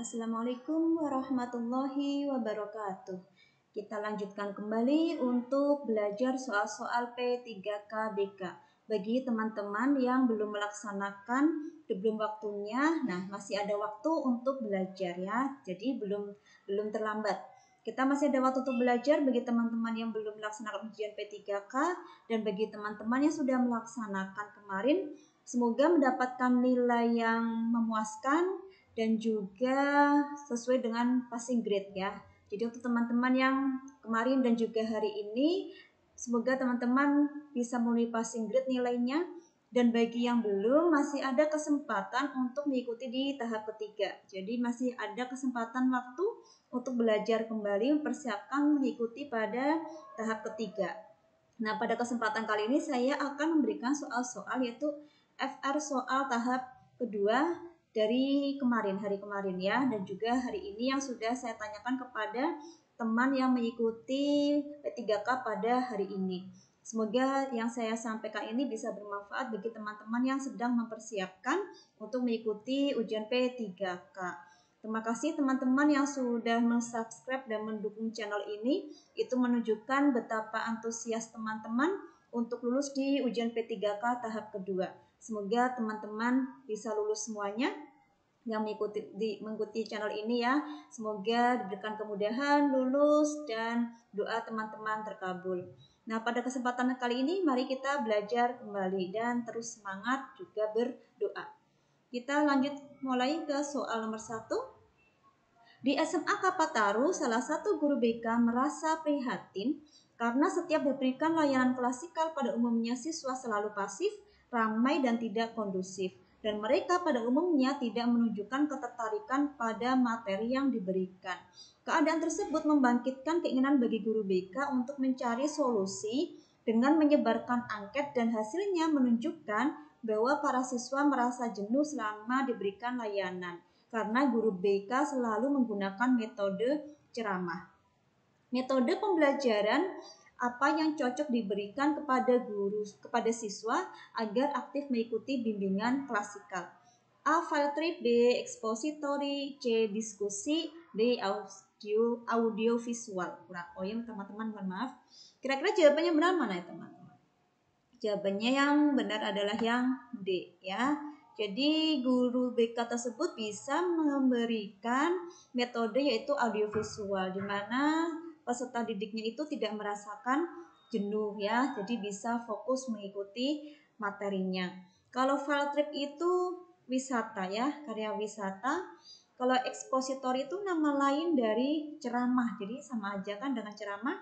Assalamualaikum warahmatullahi wabarakatuh. Kita lanjutkan kembali untuk belajar soal-soal P3K BK. Bagi teman-teman yang belum melaksanakan sebelum waktunya, masih ada waktu untuk belajar ya. Jadi belum terlambat. Kita masih ada waktu untuk belajar bagi teman-teman yang belum melaksanakan ujian P3K dan bagi teman-teman yang sudah melaksanakan kemarin, semoga mendapatkan nilai yang memuaskan dan juga sesuai dengan passing grade ya. Jadi untuk teman-teman yang kemarin dan juga hari ini, semoga teman-teman bisa memenuhi passing grade nilainya. Dan bagi yang belum, masih ada kesempatan untuk mengikuti di tahap ketiga. Jadi masih ada kesempatan waktu untuk belajar kembali, mempersiapkan mengikuti pada tahap ketiga. Nah, pada kesempatan kali ini saya akan memberikan soal-soal yaitu FR soal tahap kedua dari hari kemarin ya, dan juga hari ini yang sudah saya tanyakan kepada teman yang mengikuti P3K pada hari ini. Semoga yang saya sampaikan ini bisa bermanfaat bagi teman-teman yang sedang mempersiapkan untuk mengikuti ujian P3K. Terima kasih teman-teman yang sudah subscribe dan mendukung channel ini. Itu menunjukkan betapa antusias teman-teman untuk lulus di ujian P3K tahap kedua. Semoga teman-teman bisa lulus semuanya yang mengikuti channel ini ya. Semoga diberikan kemudahan, lulus, dan doa teman-teman terkabul. Nah, pada kesempatan kali ini mari kita belajar kembali dan terus semangat juga berdoa. Kita lanjut mulai ke soal nomor 1. Di SMA Kapataru, salah satu guru BK merasa prihatin karena setiap diberikan layanan klasikal pada umumnya siswa selalu pasif, ramai dan tidak kondusif. Dan mereka pada umumnya tidak menunjukkan ketertarikan pada materi yang diberikan. Keadaan tersebut membangkitkan keinginan bagi guru BK untuk mencari solusi dengan menyebarkan angket dan hasilnya menunjukkan bahwa para siswa merasa jenuh selama diberikan layanan karena guru BK selalu menggunakan metode ceramah. Metode pembelajaran apa yang cocok diberikan kepada siswa agar aktif mengikuti bimbingan klasikal. A. File trip, B. Expository, C. Diskusi, D. Audio visual. Oh ya teman-teman, mohon maaf. Kira-kira jawabannya benar mana ya teman-teman? Jawabannya yang benar adalah yang D ya. Jadi guru BK tersebut bisa memberikan metode yaitu audiovisual, di mana peserta didiknya itu tidak merasakan jenuh ya, jadi bisa fokus mengikuti materinya. Kalau field trip itu wisata ya, karya wisata. Kalau ekspositor itu nama lain dari ceramah, jadi sama aja kan dengan ceramah.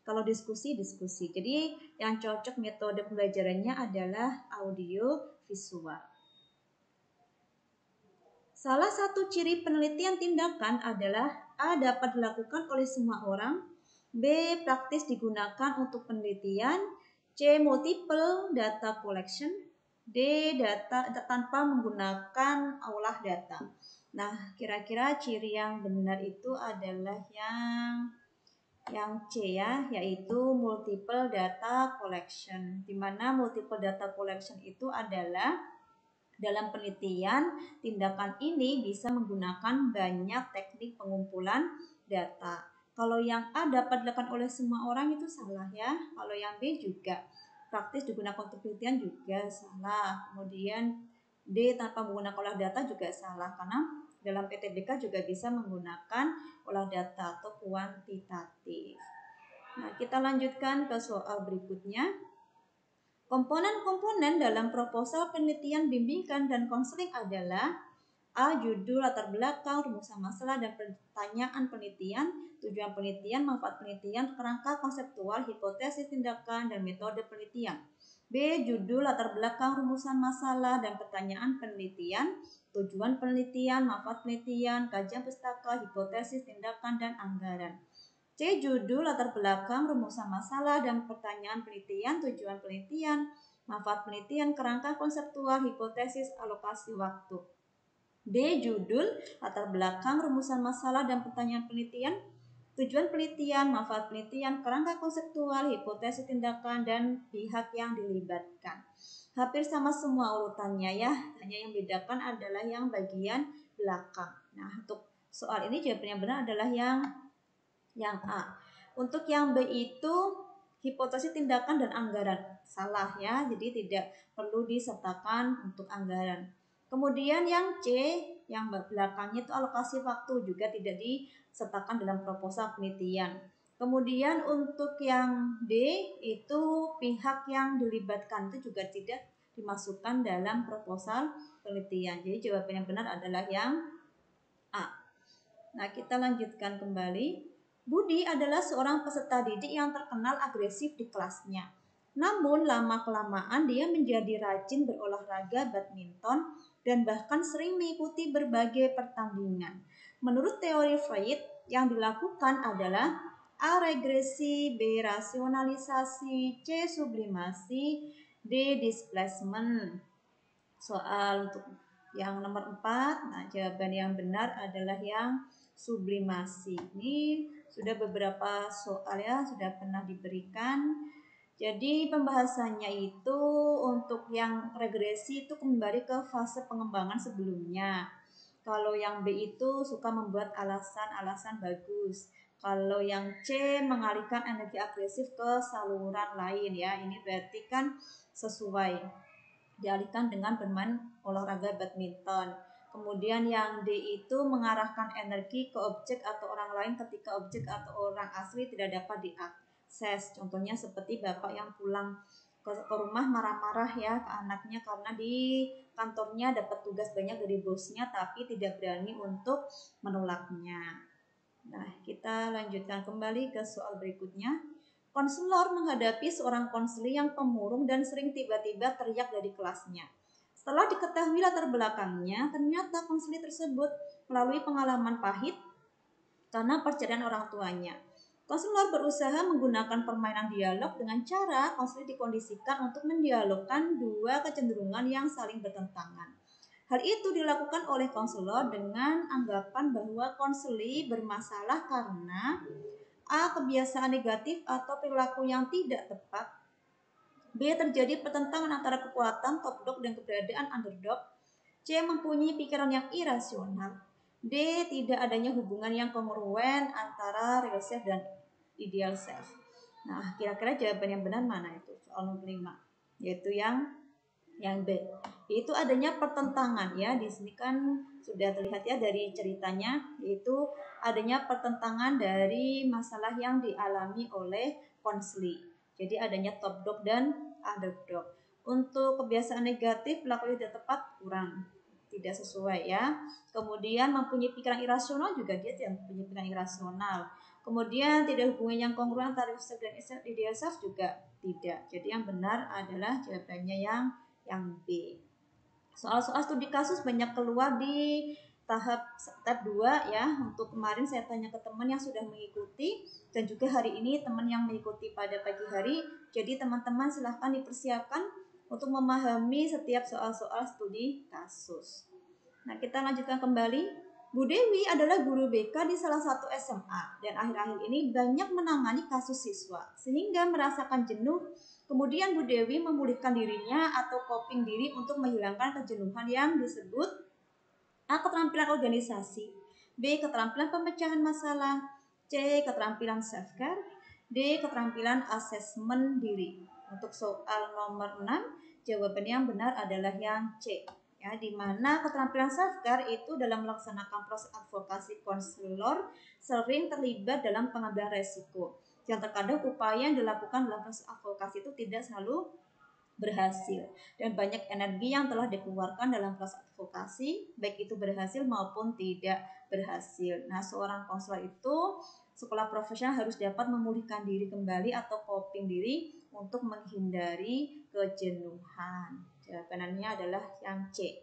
Kalau diskusi. Jadi yang cocok metode pembelajarannya adalah audio visual. Salah satu ciri penelitian tindakan adalah A. dapat dilakukan oleh semua orang, B. praktis digunakan untuk penelitian, C. multiple data collection, D. data tanpa menggunakan olah data. Nah, kira-kira ciri yang benar itu adalah yang C ya, yaitu multiple data collection. Di mana multiple data collection itu adalah dalam penelitian, tindakan ini bisa menggunakan banyak teknik pengumpulan data. Kalau yang A dapat dilakukan oleh semua orang itu salah ya. Kalau yang B juga praktis digunakan untuk penelitian juga salah. Kemudian D tanpa menggunakan olah data juga salah karena dalam PTBK juga bisa menggunakan olah data atau kuantitatif. Nah, kita lanjutkan ke soal berikutnya. Komponen-komponen dalam proposal penelitian bimbingan dan konseling adalah A. Judul, latar belakang, rumusan masalah, dan pertanyaan penelitian, tujuan penelitian, manfaat penelitian, kerangka konseptual, hipotesis tindakan, dan metode penelitian. B. Judul, latar belakang, rumusan masalah, dan pertanyaan penelitian, tujuan penelitian, manfaat penelitian, kajian pustaka, hipotesis tindakan, dan anggaran. C. Judul, latar belakang, rumusan masalah, dan pertanyaan penelitian, tujuan penelitian, manfaat penelitian, kerangka konseptual, hipotesis, alokasi waktu. D. Judul, latar belakang, rumusan masalah, dan pertanyaan penelitian, tujuan penelitian, manfaat penelitian, kerangka konseptual, hipotesis tindakan, dan pihak yang dilibatkan. Hampir sama semua urutannya ya, hanya yang membedakan adalah yang bagian belakang. Nah, untuk soal ini jawaban yang benar adalah yang A. Untuk yang B itu hipotesis tindakan dan anggaran. Salah ya, jadi tidak perlu disertakan untuk anggaran. Kemudian yang C, yang belakangnya itu alokasi waktu juga tidak disertakan dalam proposal penelitian. Kemudian untuk yang D itu pihak yang dilibatkan itu juga tidak dimasukkan dalam proposal penelitian. Jadi jawaban yang benar adalah yang A. Nah, kita lanjutkan kembali. Budi adalah seorang peserta didik yang terkenal agresif di kelasnya. Namun, lama-kelamaan dia menjadi rajin berolahraga badminton dan bahkan sering mengikuti berbagai pertandingan. Menurut teori Freud, yang dilakukan adalah A. Regresi, B. Rasionalisasi, C. Sublimasi, D. Displacement. Soal untuk yang nomor 4, nah jawaban yang benar adalah yang sublimasi. Ini sudah beberapa soal ya, sudah pernah diberikan. Jadi pembahasannya itu untuk yang regresi itu kembali ke fase pengembangan sebelumnya. Kalau yang B itu suka membuat alasan-alasan bagus. Kalau yang C mengalihkan energi agresif ke saluran lain ya. Ini berarti kan sesuai, dialihkan dengan bermain olahraga badminton. Kemudian yang D itu mengarahkan energi ke objek atau orang lain ketika objek atau orang asli tidak dapat diakses. Contohnya seperti bapak yang pulang ke rumah marah-marah ya ke anaknya karena di kantornya dapat tugas banyak dari bosnya tapi tidak berani untuk menolaknya. Nah, kita lanjutkan kembali ke soal berikutnya. Konselor menghadapi seorang konseli yang pemurung dan sering tiba-tiba teriak dari kelasnya. Setelah diketahui latar belakangnya, ternyata konseli tersebut melalui pengalaman pahit karena perceraian orang tuanya. Konselor berusaha menggunakan permainan dialog dengan cara konseli dikondisikan untuk mendialogkan dua kecenderungan yang saling bertentangan. Hal itu dilakukan oleh konselor dengan anggapan bahwa konseli bermasalah karena A. Kebiasaan negatif atau perilaku yang tidak tepat. B. Terjadi pertentangan antara kekuatan top dog dan keberadaan underdog. C. Mempunyai pikiran yang irasional. D. Tidak adanya hubungan yang kongruen antara real self dan ideal self. Nah, kira-kira jawaban yang benar mana itu? Soal nomor 5, yaitu yang B. Itu adanya pertentangan ya. Di sini kan sudah terlihat ya dari ceritanya, yaitu adanya pertentangan dari masalah yang dialami oleh konseli. Jadi adanya top dog dan underdog. Untuk kebiasaan negatif, perilaku tidak tepat, kurang, tidak sesuai ya. Kemudian mempunyai pikiran irasional juga dia tidak mempunyai pikiran irasional. Kemudian tidak hubungan yang kongruen antara self dan ideal self juga tidak. Jadi yang benar adalah jawabannya yang B. Soal-soal studi kasus banyak keluar di step 2 ya. Untuk kemarin saya tanya ke teman yang sudah mengikuti dan juga hari ini teman yang mengikuti pada pagi hari. Jadi teman-teman silahkan dipersiapkan untuk memahami setiap soal-soal studi kasus. Nah, kita lanjutkan kembali. Bu Dewi adalah guru BK di salah satu SMA dan akhir-akhir ini banyak menangani kasus siswa sehingga merasakan jenuh. Kemudian Bu Dewi memulihkan dirinya atau coping diri untuk menghilangkan kejenuhan yang disebut A. Keterampilan organisasi, B. Keterampilan pemecahan masalah, C. Keterampilan self-care, D. Keterampilan asesmen diri. Untuk soal nomor 6, jawaban yang benar adalah yang C. Ya, di mana keterampilan self-care itu dalam melaksanakan proses advokasi konselor sering terlibat dalam pengambilan resiko. Yang terkadang upaya yang dilakukan dalam proses advokasi itu tidak selalu berhasil dan banyak energi yang telah dikeluarkan dalam proses advokasi baik itu berhasil maupun tidak berhasil. Nah, seorang konselor itu sekolah profesional harus dapat memulihkan diri kembali atau coping diri untuk menghindari kejenuhan. Jawabannya adalah yang C.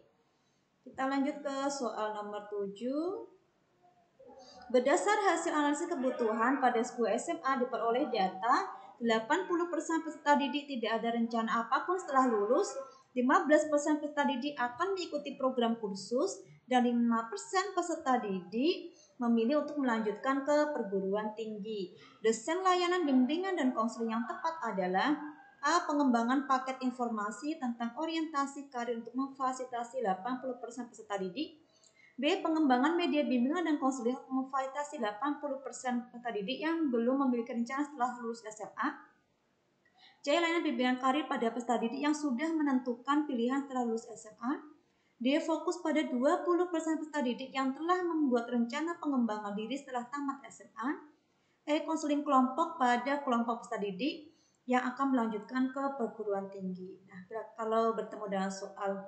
Kita lanjut ke soal nomor 7. Berdasar hasil analisis kebutuhan pada sebuah SMA diperoleh data 80% peserta didik tidak ada rencana apapun setelah lulus, 15% peserta didik akan mengikuti program kursus, dan 5% peserta didik memilih untuk melanjutkan ke perguruan tinggi. Desain layanan bimbingan dan konseling yang tepat adalah A. Pengembangan paket informasi tentang orientasi karir untuk memfasilitasi 80% peserta didik. B. Pengembangan media bimbingan dan konseling memfasilitasi 80% peserta didik yang belum memiliki rencana setelah lulus SMA. C. Layanan bimbingan karir pada peserta didik yang sudah menentukan pilihan setelah lulus SMA. D. Fokus pada 20% peserta didik yang telah membuat rencana pengembangan diri setelah tamat SMA. E. Konseling kelompok pada kelompok peserta didik yang akan melanjutkan ke perguruan tinggi. Nah, kalau bertemu dengan soal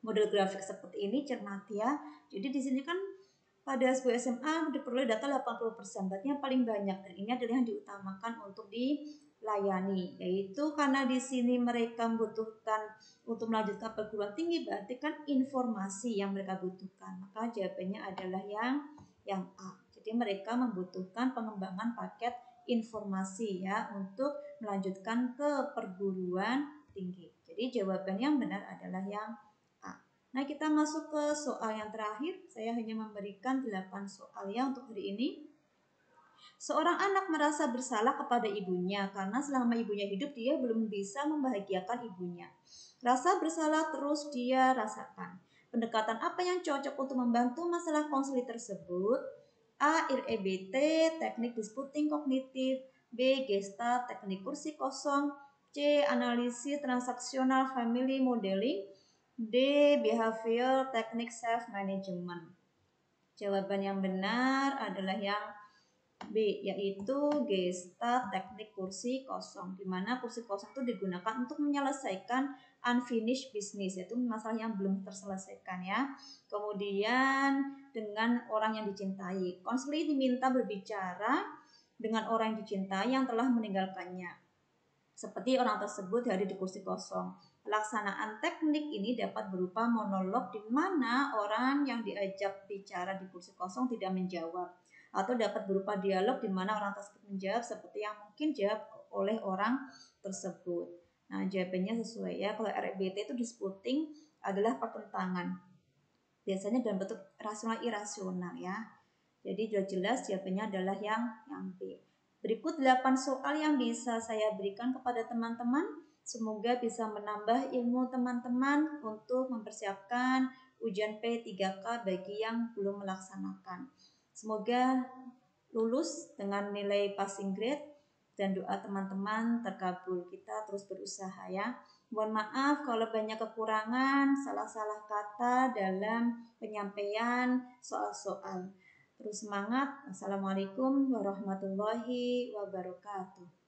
model grafik seperti ini, cermati ya. Jadi di sini kan pada sebuah SMA diperoleh data 80%, berarti yang paling banyak, dan ini adalah yang diutamakan untuk dilayani, yaitu karena di sini mereka membutuhkan untuk melanjutkan perguruan tinggi, berarti kan informasi yang mereka butuhkan, maka jawabannya adalah yang A. Jadi mereka membutuhkan pengembangan paket informasi ya untuk melanjutkan ke perguruan tinggi. Jadi jawaban yang benar adalah yang A. Nah, kita masuk ke soal yang terakhir. Saya hanya memberikan 8 soal ya untuk hari ini. Seorang anak merasa bersalah kepada ibunya karena selama ibunya hidup dia belum bisa membahagiakan ibunya. Rasa bersalah terus dia rasakan. Pendekatan apa yang cocok untuk membantu masalah konflik tersebut? A. REBT, teknik disputing kognitif. B. Gestalt, teknik kursi kosong. C. Analisis transaksional family modeling. D. Behavior teknik self management. Jawaban yang benar adalah yang B, yaitu Gestalt teknik kursi kosong, di mana kursi kosong itu digunakan untuk menyelesaikan unfinished business, yaitu masalah yang belum terselesaikan ya. Kemudian dengan orang yang dicintai, konselor diminta berbicara dengan orang yang dicintai yang telah meninggalkannya, seperti orang tersebut hadir di kursi kosong. Pelaksanaan teknik ini dapat berupa monolog di mana orang yang diajak bicara di kursi kosong tidak menjawab, atau dapat berupa dialog di mana orang tersebut menjawab seperti yang mungkin jawab oleh orang tersebut. Nah, jawabannya sesuai ya. Kalau RBT itu disputing adalah pertentangan. Biasanya dalam bentuk rasional irasional ya. Jadi sudah jelas jawabannya adalah yang B. Berikut 8 soal yang bisa saya berikan kepada teman-teman. Semoga bisa menambah ilmu teman-teman untuk mempersiapkan ujian P3K bagi yang belum melaksanakan. Semoga lulus dengan nilai passing grade dan doa teman-teman terkabul. Kita terus berusaha ya. Mohon maaf kalau banyak kekurangan, salah-salah kata dalam penyampaian soal-soal. Terus semangat. Assalamualaikum warahmatullahi wabarakatuh.